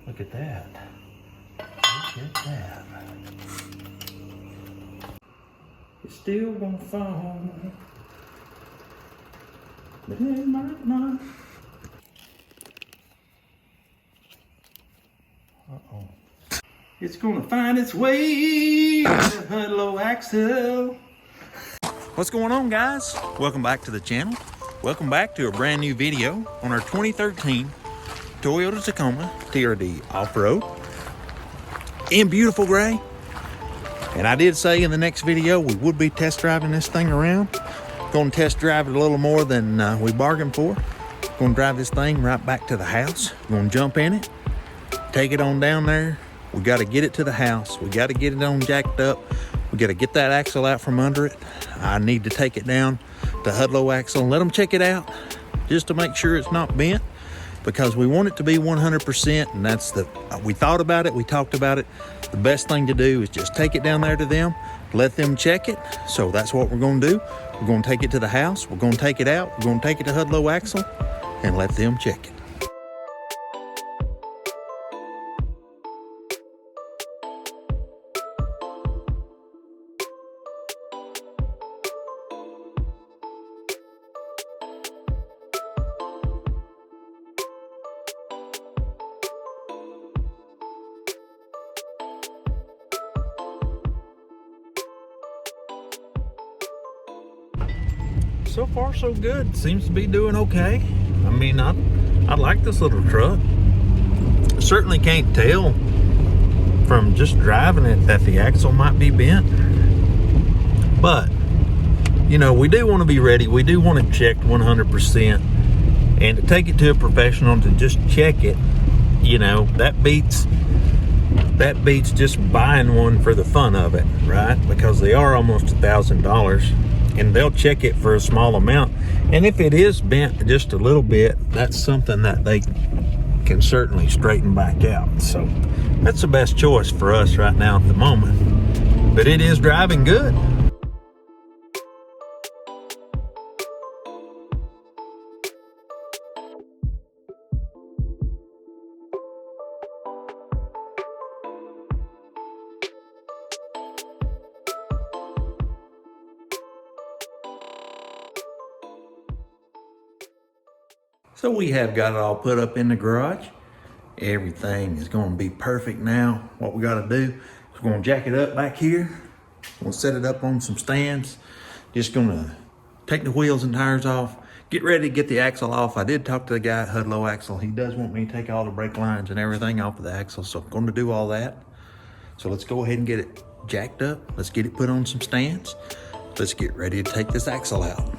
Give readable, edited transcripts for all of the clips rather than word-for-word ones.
Look at that. Look at that. It's still gonna fall, but it might not. Uh-oh. It's gonna find its way to the low axle. What's going on, guys? Welcome back to the channel. Welcome back to a brand new video on our 2013 Toyota Tacoma TRD Off-Road in beautiful gray. And I did say in the next video we would be test driving this thing around. Going to test drive it a little more than we bargained for. Going to drive this thing right back to the house. Going to jump in it, take it on down there. We got to get it to the house. We got to get it on jacked up. We got to get that axle out from under it. I need to take it down to Hudlow Axle and let them check it out just to make sure it's not bent, because we want it to be 100%. And that's we thought about it. We talked about it. The best thing to do is just take it down there to them, let them check it. So that's what we're going to do. We're going to take it to the house. We're going to take it out. We're going to take it to Hudlow Axle and let them check it. So far so good. Seems to be doing okay. I mean, I like this little truck. Certainly can't tell from just driving it that the axle might be bent, but you know, we do want to be ready. We do want it checked 100%, and to take it to a professional to just check it, you know, that beats just buying one for the fun of it, right? Because they are almost $1,000. And they'll check it for a small amount. And if it is bent just a little bit, that's something that they can certainly straighten back out. So that's the best choice for us right now at the moment. But it is driving good. So we have got it all put up in the garage. Everything is going to be perfect now. What we got to do is we're going to jack it up back here. We'll set it up on some stands. Just going to take the wheels and tires off. Get ready to get the axle off. I did talk to the guy at Hudlow Axle. He does want me to take all the brake lines and everything off of the axle. So I'm going to do all that. So let's go ahead and get it jacked up. Let's get it put on some stands. Let's get ready to take this axle out.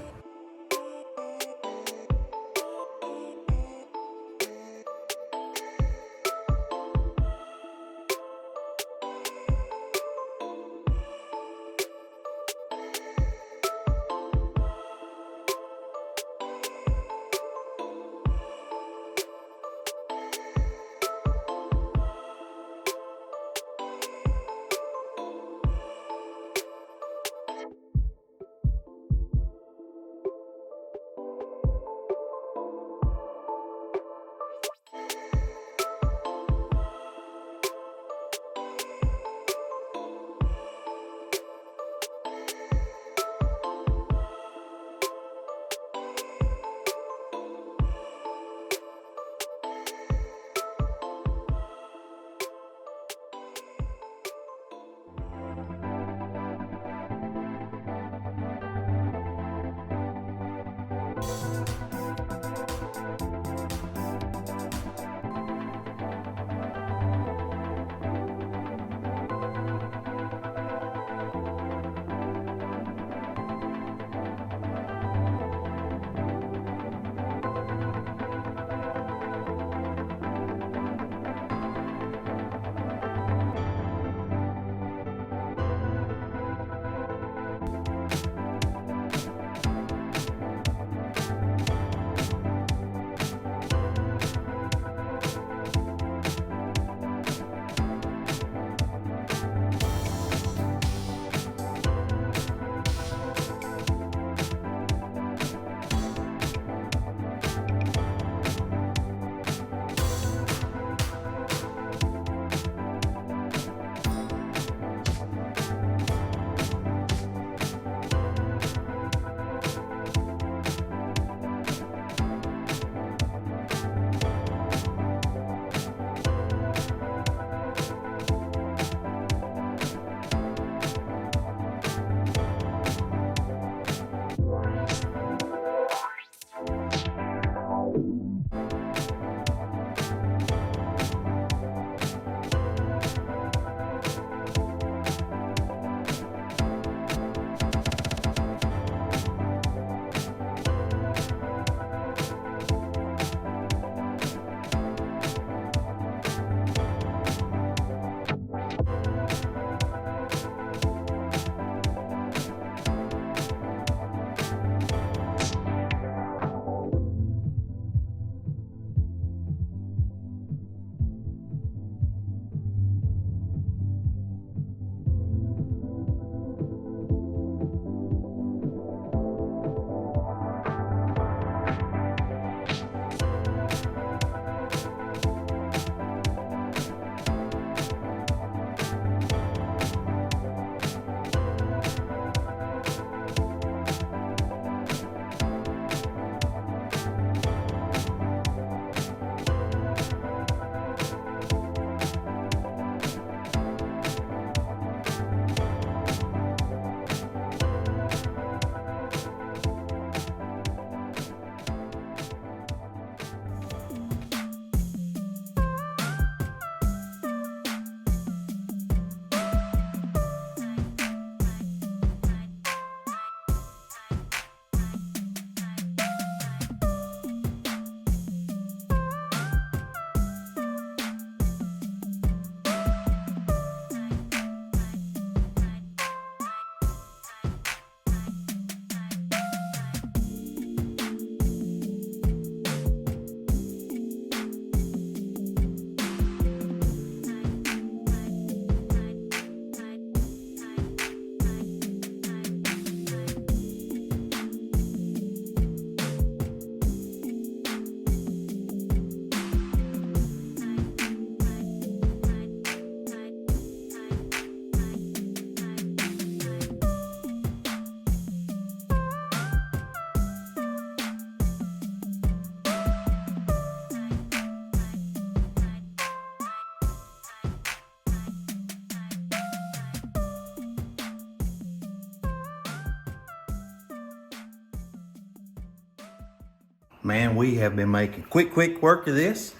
Man, we have been making quick work of this,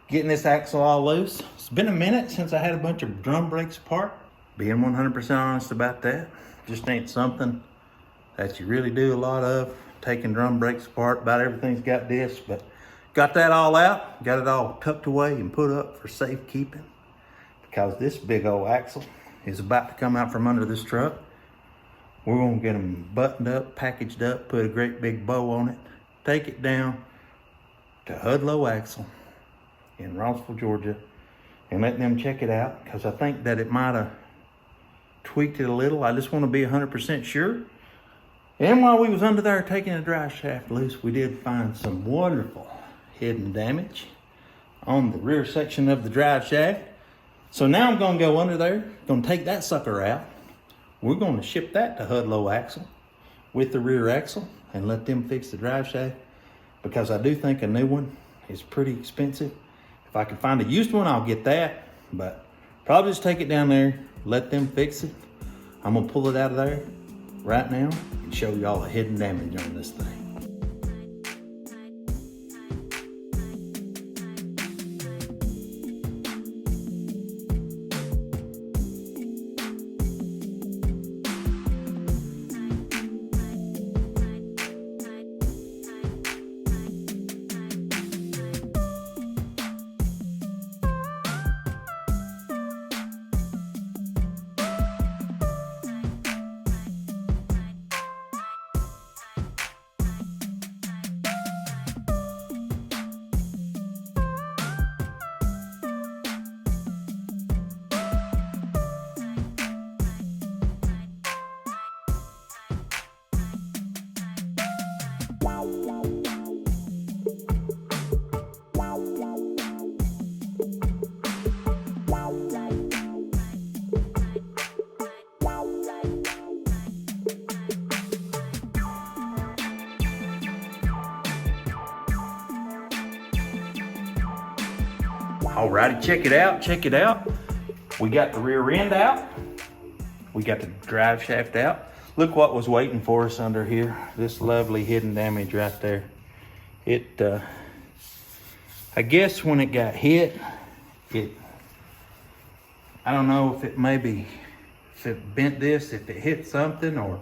getting this axle all loose. It's been a minute since I had a bunch of drum brakes apart. Being 100% honest about that, just ain't something that you really do a lot of, taking drum brakes apart. About everything's got discs, but got that all out, got it all tucked away and put up for safekeeping, because this big old axle is about to come out from under this truck. We're gonna get them buttoned up, packaged up, put a great big bow on it, take it down to Hudlow Axle in Rossville, Georgia, and let them check it out, because I think that it might have tweaked it a little. I just want to be 100% sure. And while we was under there taking the drive shaft loose, we did find some wonderful hidden damage on the rear section of the drive shaft. So now I'm gonna go under there, gonna take that sucker out. We're gonna ship that to Hudlow Axle with the rear axle and let them fix the drive shaft, because I do think a new one is pretty expensive. If I can find a used one, I'll get that, but probably just take it down there, let them fix it. I'm gonna pull it out of there right now and show y'all the hidden damage on this thing. Alrighty, check it out. We got the rear end out. We got the drive shaft out. Look what was waiting for us under here. This lovely hidden damage right there. It, I guess when it got hit, I don't know if it bent this, if it hit something, or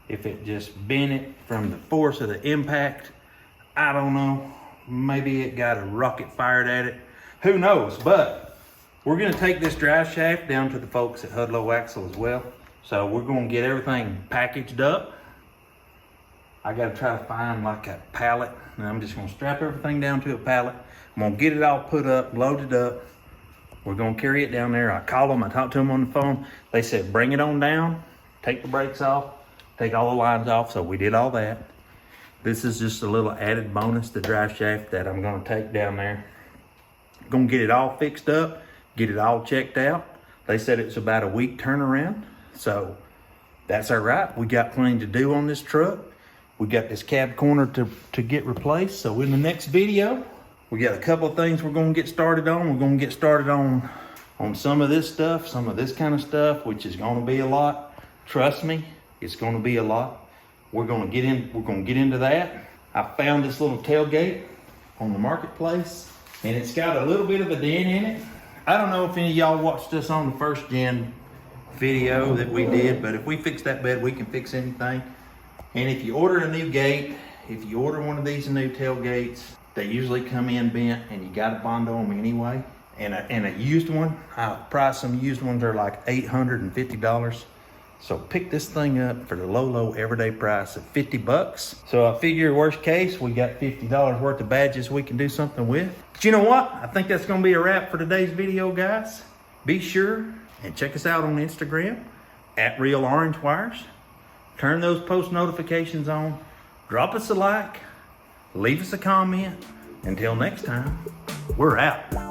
if it just bent it from the force of the impact. I don't know. Maybe it got a rocket fired at it. Who knows? But we're gonna take this drive shaft down to the folks at Hudlow Axle as well. So we're gonna get everything packaged up. I gotta try to find like a pallet, and I'm just gonna strap everything down to a pallet. I'm gonna get it all put up, loaded up. We're gonna carry it down there. I called them, I talked to them on the phone. They said, bring it on down, take the brakes off, take all the lines off. So we did all that. This is just a little added bonus, the drive shaft that I'm gonna take down there. Gonna get it all fixed up, get it all checked out. They said it's about a week turnaround, so that's all right. We got plenty to do on this truck. We got this cab corner to get replaced. So in the next video, we got a couple of things we're gonna get started on. We're gonna get started on some of this stuff, some of this kind of stuff, which is gonna be a lot. Trust me, it's gonna be a lot. We're gonna get into that. I found this little tailgate on the marketplace, and it's got a little bit of a dent in it. I don't know if any of y'all watched us on the first gen video that we did, but if we fix that bed, we can fix anything. And if you order a new gate, if you order one of these new tailgates, they usually come in bent, and you gotta bondo them anyway. And a used one, I price some used ones are like $850. So pick this thing up for the low everyday price of 50 bucks. So I figure worst case, we got $50 worth of badges we can do something with. But you know what? I think that's gonna be a wrap for today's video, guys. Be sure and check us out on Instagram at Real Orange Wires. Turn those post notifications on. Drop us a like. Leave us a comment. Until next time, we're out.